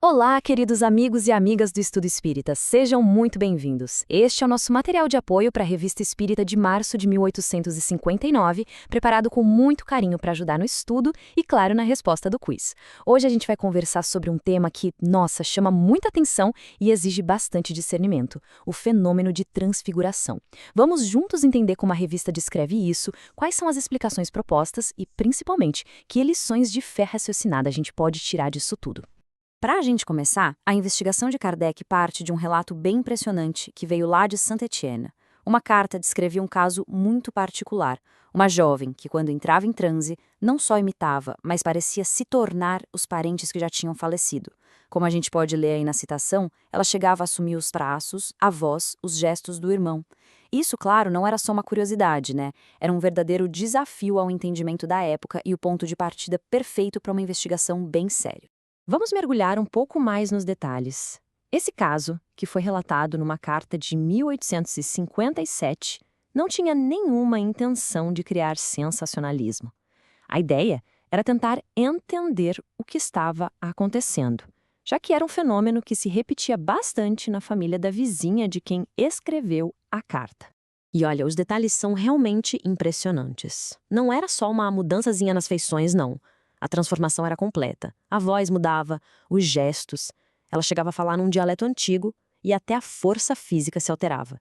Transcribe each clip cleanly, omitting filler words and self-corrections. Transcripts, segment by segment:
Olá, queridos amigos e amigas do Estudo Espírita, sejam muito bem-vindos. Este é o nosso material de apoio para a Revista Espírita de março de 1859, preparado com muito carinho para ajudar no estudo e, claro, na resposta do quiz. Hoje a gente vai conversar sobre um tema que, nossa, chama muita atenção e exige bastante discernimento: o fenômeno de transfiguração. Vamos juntos entender como a revista descreve isso, quais são as explicações propostas e, principalmente, que lições de fé raciocinada a gente pode tirar disso tudo. Para a gente começar, a investigação de Kardec parte de um relato bem impressionante que veio lá de Saint-Étienne. Uma carta descrevia um caso muito particular. Uma jovem que, quando entrava em transe, não só imitava, mas parecia se tornar os parentes que já tinham falecido. Como a gente pode ler aí na citação, ela chegava a assumir os traços, a voz, os gestos do irmão. Isso, claro, não era só uma curiosidade, né? Era um verdadeiro desafio ao entendimento da época e o ponto de partida perfeito para uma investigação bem séria. Vamos mergulhar um pouco mais nos detalhes. Esse caso, que foi relatado numa carta de 1857, não tinha nenhuma intenção de criar sensacionalismo. A ideia era tentar entender o que estava acontecendo, já que era um fenômeno que se repetia bastante na família da vizinha de quem escreveu a carta. E olha, os detalhes são realmente impressionantes. Não era só uma mudançazinha nas feições, não. A transformação era completa. A voz mudava, os gestos. Ela chegava a falar num dialeto antigo e até a força física se alterava.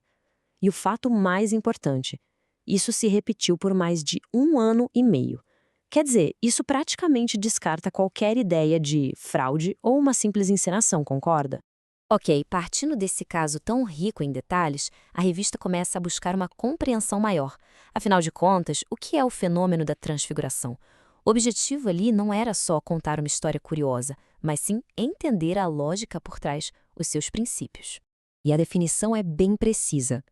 E o fato mais importante, isso se repetiu por mais de 1 ano e meio. Quer dizer, isso praticamente descarta qualquer ideia de fraude ou uma simples encenação, concorda? Ok, partindo desse caso tão rico em detalhes, a revista começa a buscar uma compreensão maior. Afinal de contas, o que é o fenômeno da transfiguração? O objetivo ali não era só contar uma história curiosa, mas sim entender a lógica por trás os seus princípios. E a definição é bem precisa.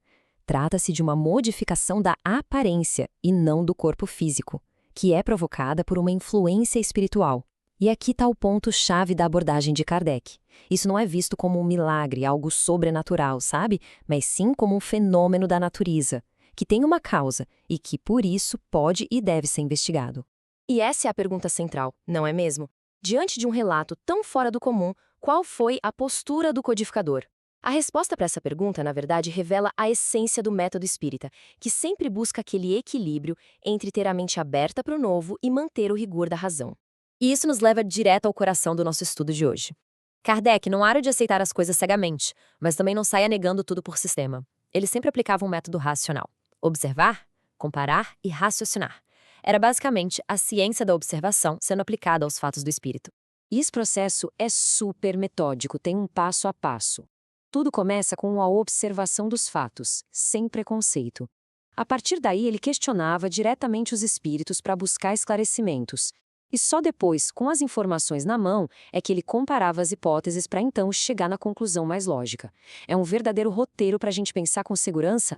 Trata-se de uma modificação da aparência e não do corpo físico, que é provocada por uma influência espiritual. E aqui está o ponto-chave da abordagem de Kardec. Isso não é visto como um milagre, algo sobrenatural, sabe? Mas sim como um fenômeno da natureza, que tem uma causa e que, por isso, pode e deve ser investigado. E essa é a pergunta central, não é mesmo? Diante de um relato tão fora do comum, qual foi a postura do codificador? A resposta para essa pergunta, na verdade, revela a essência do método espírita, que sempre busca aquele equilíbrio entre ter a mente aberta para o novo e manter o rigor da razão. E isso nos leva direto ao coração do nosso estudo de hoje. Kardec não era de aceitar as coisas cegamente, mas também não saia negando tudo por sistema. Ele sempre aplicava um método racional: observar, comparar e raciocinar. Era basicamente a ciência da observação sendo aplicada aos fatos do espírito. E esse processo é super metódico, tem um passo a passo. Tudo começa com a observação dos fatos, sem preconceito. A partir daí, ele questionava diretamente os espíritos para buscar esclarecimentos. E só depois, com as informações na mão, é que ele comparava as hipóteses para então chegar na conclusão mais lógica. É um verdadeiro roteiro para a gente pensar com segurança.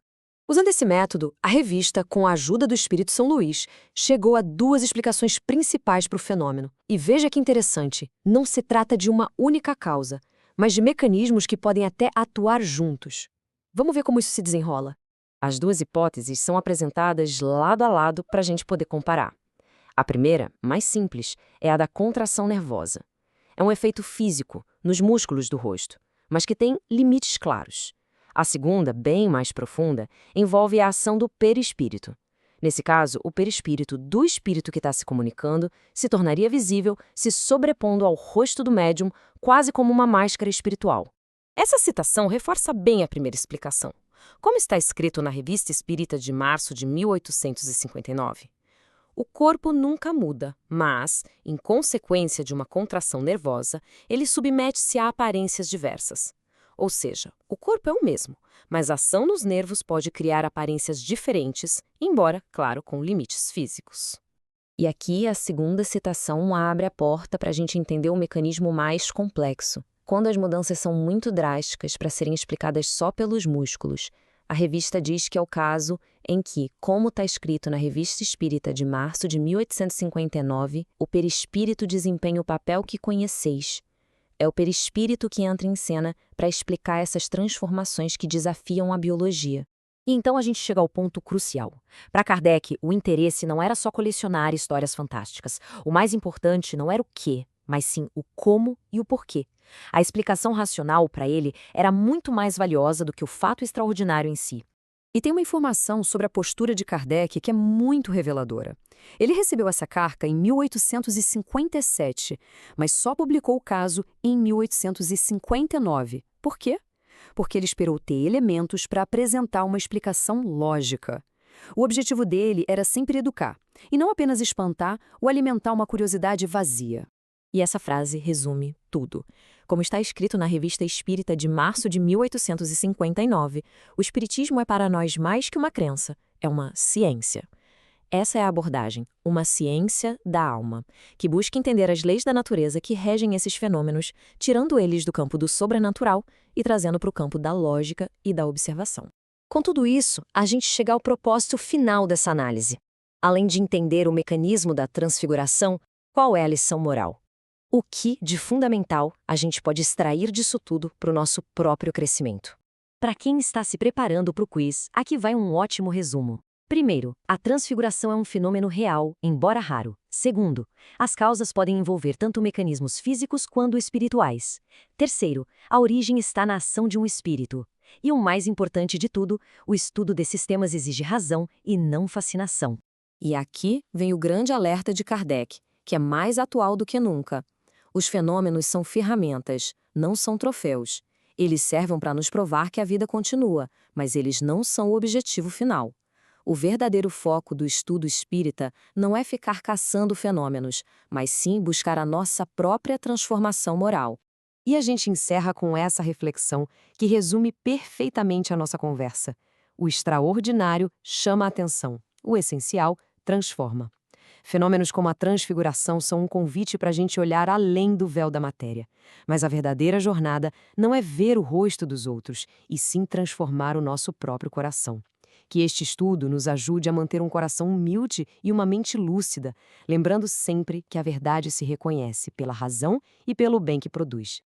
Usando esse método, a revista, com a ajuda do Espírito São Luís, chegou a 2 explicações principais para o fenômeno. E veja que interessante, não se trata de uma única causa, mas de mecanismos que podem até atuar juntos. Vamos ver como isso se desenrola. As 2 hipóteses são apresentadas lado a lado para a gente poder comparar. A primeira, mais simples, é a da contração nervosa. É um efeito físico, nos músculos do rosto, mas que tem limites claros. A segunda, bem mais profunda, envolve a ação do perispírito. Nesse caso, o perispírito do espírito que está se comunicando se tornaria visível, se sobrepondo ao rosto do médium, quase como uma máscara espiritual. Essa citação reforça bem a primeira explicação. Como está escrito na Revista Espírita de março de 1859, o corpo nunca muda, mas, em consequência de uma contração nervosa, ele submete-se a aparências diversas. Ou seja, o corpo é o mesmo, mas a ação nos nervos pode criar aparências diferentes, embora, claro, com limites físicos. E aqui a segunda citação abre a porta para a gente entender o mecanismo mais complexo. Quando as mudanças são muito drásticas para serem explicadas só pelos músculos, a revista diz que é o caso em que, como está escrito na Revista Espírita de março de 1859, o perispírito desempenha o papel que conheceis. É o perispírito que entra em cena para explicar essas transformações que desafiam a biologia. E então a gente chega ao ponto crucial. Para Kardec, o interesse não era só colecionar histórias fantásticas. O mais importante não era o quê, mas sim o como e o porquê. A explicação racional, para ele, era muito mais valiosa do que o fato extraordinário em si. E tem uma informação sobre a postura de Kardec que é muito reveladora. Ele recebeu essa carta em 1857, mas só publicou o caso em 1859. Por quê? Porque ele esperou ter elementos para apresentar uma explicação lógica. O objetivo dele era sempre educar, e não apenas espantar ou alimentar uma curiosidade vazia. E essa frase resume tudo. Como está escrito na Revista Espírita de março de 1859, o Espiritismo é para nós mais que uma crença, é uma ciência. Essa é a abordagem, uma ciência da alma, que busca entender as leis da natureza que regem esses fenômenos, tirando eles do campo do sobrenatural e trazendo para o campo da lógica e da observação. Com tudo isso, a gente chega ao propósito final dessa análise. Além de entender o mecanismo da transfiguração, qual é a lição moral? O que, de fundamental, a gente pode extrair disso tudo para o nosso próprio crescimento? Para quem está se preparando para o quiz, aqui vai um ótimo resumo. Primeiro, a transfiguração é um fenômeno real, embora raro. Segundo, as causas podem envolver tanto mecanismos físicos quanto espirituais. Terceiro, a origem está na ação de um espírito. E o mais importante de tudo, o estudo desses temas exige razão e não fascinação. E aqui vem o grande alerta de Kardec, que é mais atual do que nunca. Os fenômenos são ferramentas, não são troféus. Eles servem para nos provar que a vida continua, mas eles não são o objetivo final. O verdadeiro foco do estudo espírita não é ficar caçando fenômenos, mas sim buscar a nossa própria transformação moral. E a gente encerra com essa reflexão que resume perfeitamente a nossa conversa. O extraordinário chama a atenção, o essencial transforma. Fenômenos como a transfiguração são um convite para a gente olhar além do véu da matéria. Mas a verdadeira jornada não é ver o rosto dos outros, e sim transformar o nosso próprio coração. Que este estudo nos ajude a manter um coração humilde e uma mente lúcida, lembrando sempre que a verdade se reconhece pela razão e pelo bem que produz.